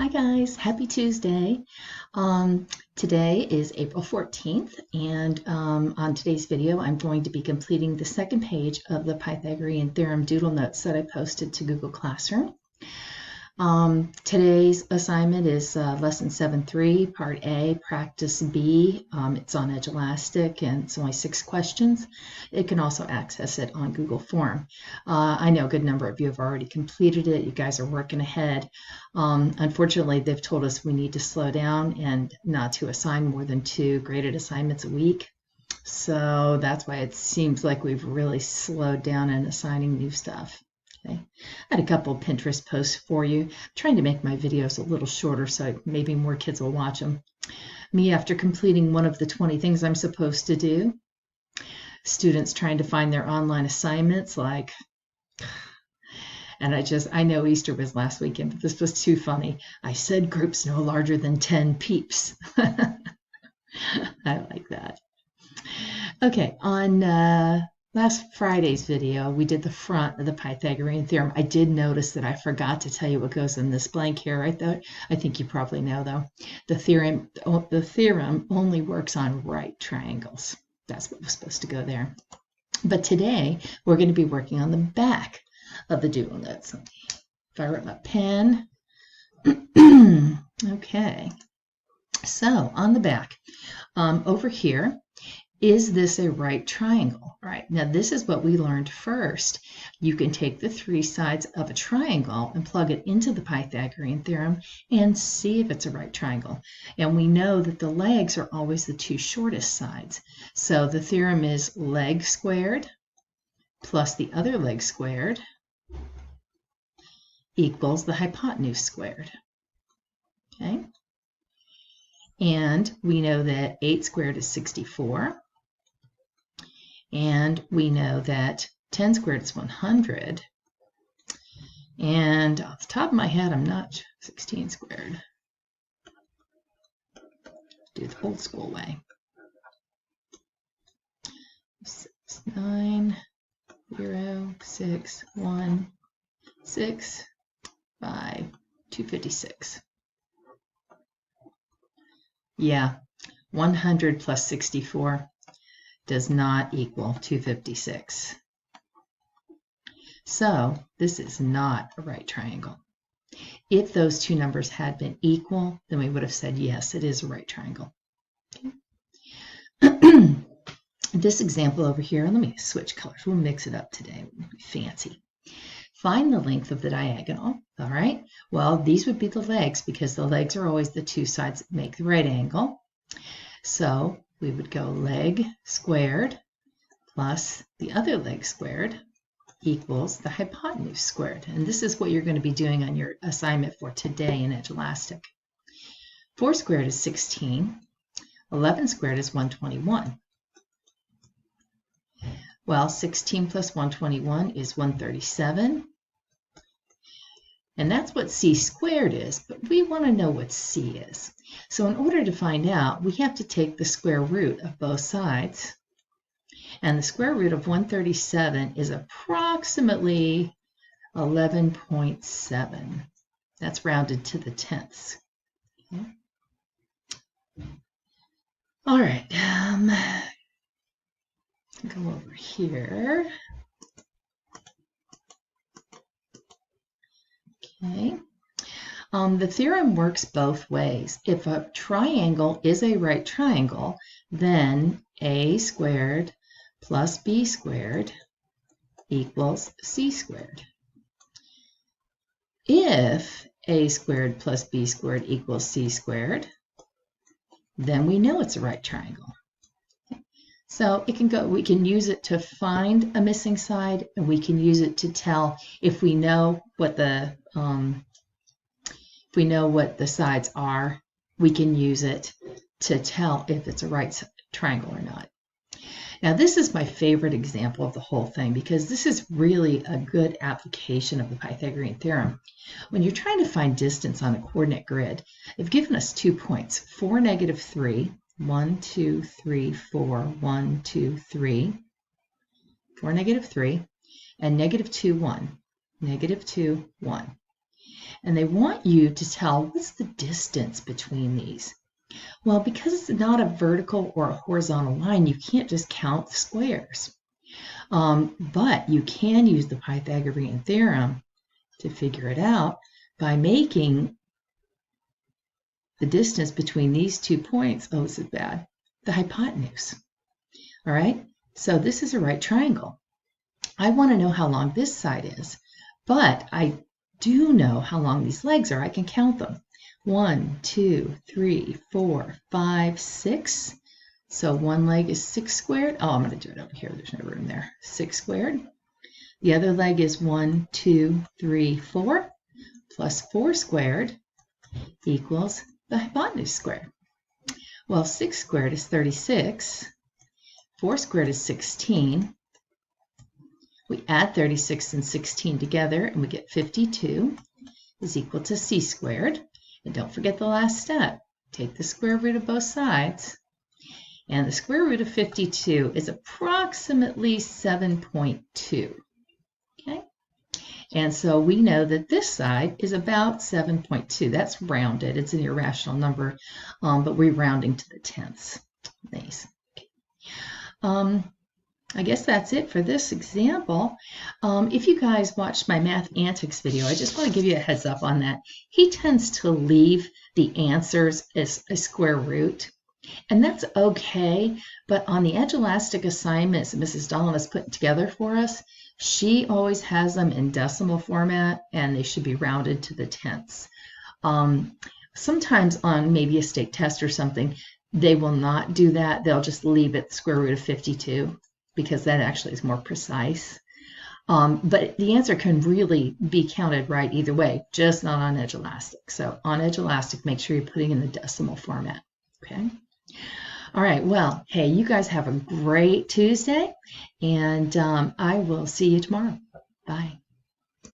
Hi guys, happy Tuesday. Today is April 14th, and on today's video I'm going to be completing the second page of the Pythagorean Theorem doodle notes that I posted to Google Classroom. Today's assignment is Lesson 7.3, Part A, Practice B. It's on Edge Elastic and it's only 6 questions. It can also access it on Google Form. I know a good number of you have already completed it. You guys are working ahead. Unfortunately, they've told us we need to slow down and not to assign more than 2 graded assignments a week. So that's why it seems like we've really slowed down in assigning new stuff. Okay. I had a couple of Pinterest posts for you. I'm trying to make my videos a little shorter so maybe more kids will watch them. Me after completing one of the 20 things I'm supposed to do. Students trying to find their online assignments, like, and I know Easter was last weekend, but this was too funny. I said groups no larger than 10 peeps. I like that. Okay, on last Friday's video, we did the front of the Pythagorean theorem. I did notice that I forgot to tell you what goes in this blank here. I think you probably know, though. The theorem only works on right triangles. That's what was supposed to go there. But today, we're going to be working on the back of the doodle notes. Fire up my pen. Okay. So, on the back, over here, is this a right triangle? Right. Now, this is what we learned first. You can take the 3 sides of a triangle and plug it into the Pythagorean theorem and see if it's a right triangle. And we know that the legs are always the 2 shortest sides. So the theorem is leg squared plus the other leg squared equals the hypotenuse squared. Okay. And we know that 8 squared is 64. And we know that 10 squared is 100. And off the top of my head, I'm not 16 squared. Do it the old school way. 6, 9, 0, 6, 1, 6, 5, 256. Yeah, 100 plus 64 does not equal 256. So this is not a right triangle. If those 2 numbers had been equal, then we would have said, yes, it is a right triangle. Okay. This example over here, let me switch colors. We'll mix it up today. We'll be fancy. Find the length of the diagonal. All right. Well, these would be the legs because the legs are always the 2 sides that make the right angle. So we would go leg squared plus the other leg squared equals the hypotenuse squared. And this is what you're going to be doing on your assignment for today in Edge Elastic. 4 squared is 16. 11 squared is 121. Well, 16 plus 121 is 137. And that's what c squared is, but we want to know what c is. So in order to find out, we have to take the square root of both sides. And the square root of 137 is approximately 11.7. That's rounded to the tenths. Okay. All right. Go over here. Okay. The theorem works both ways. If a triangle is a right triangle, then a squared plus b squared equals c squared. If a squared plus b squared equals c squared, then we know it's a right triangle. Okay. So it can go. We can use it to find a missing side, and we can use it to tell if we know what the sides are. We can use it to tell if it's a right triangle or not. Now, this is my favorite example of the whole thing because this is really a good application of the Pythagorean theorem. When you're trying to find distance on a coordinate grid, they've given us 2 points, 4, -3, 1, 2, 3, 4, 1, 2, 3, 4, -3, and -2, 1, -2, 1. and they want you to tell what's the distance between these. Well, because it's not a vertical or a horizontal line, you can't just count the squares. But you can use the Pythagorean theorem to figure it out by making the distance between these 2 points, oh, this is bad, the hypotenuse. All right, so this is a right triangle. I want to know how long this side is, but I do know how long these legs are. I can count them. 1, 2, 3, 4, 5, 6. So one leg is 6 squared. Oh, I'm going to do it over here. There's no room there. 6 squared. The other leg is 1, 2, 3, 4 plus 4 squared equals the hypotenuse squared. Well, 6 squared is 36. 4 squared is 16. We add 36 and 16 together, and we get 52 is equal to c squared. And don't forget the last step. Take the square root of both sides. And the square root of 52 is approximately 7.2. Okay? And so we know that this side is about 7.2. That's rounded. It's an irrational number, but we're rounding to the tenths. Nice. Okay. I guess that's it for this example. If you guys watched my Math Antics video, I just want to give you a heads up on that. He tends to leave the answers as a square root, and that's okay, but on the Edge Elastic assignments that Mrs. Dolan has put together for us, she always has them in decimal format, and they should be rounded to the tenths. Sometimes on maybe a state test or something, they will not do that. They'll just leave it square root of 52. Because that actually is more precise. But the answer can really be counted right either way, just not on Edge Elastic. So on Edge Elastic, make sure you're putting in the decimal format, okay? All right, well, hey, you guys have a great Tuesday, and I will see you tomorrow. Bye.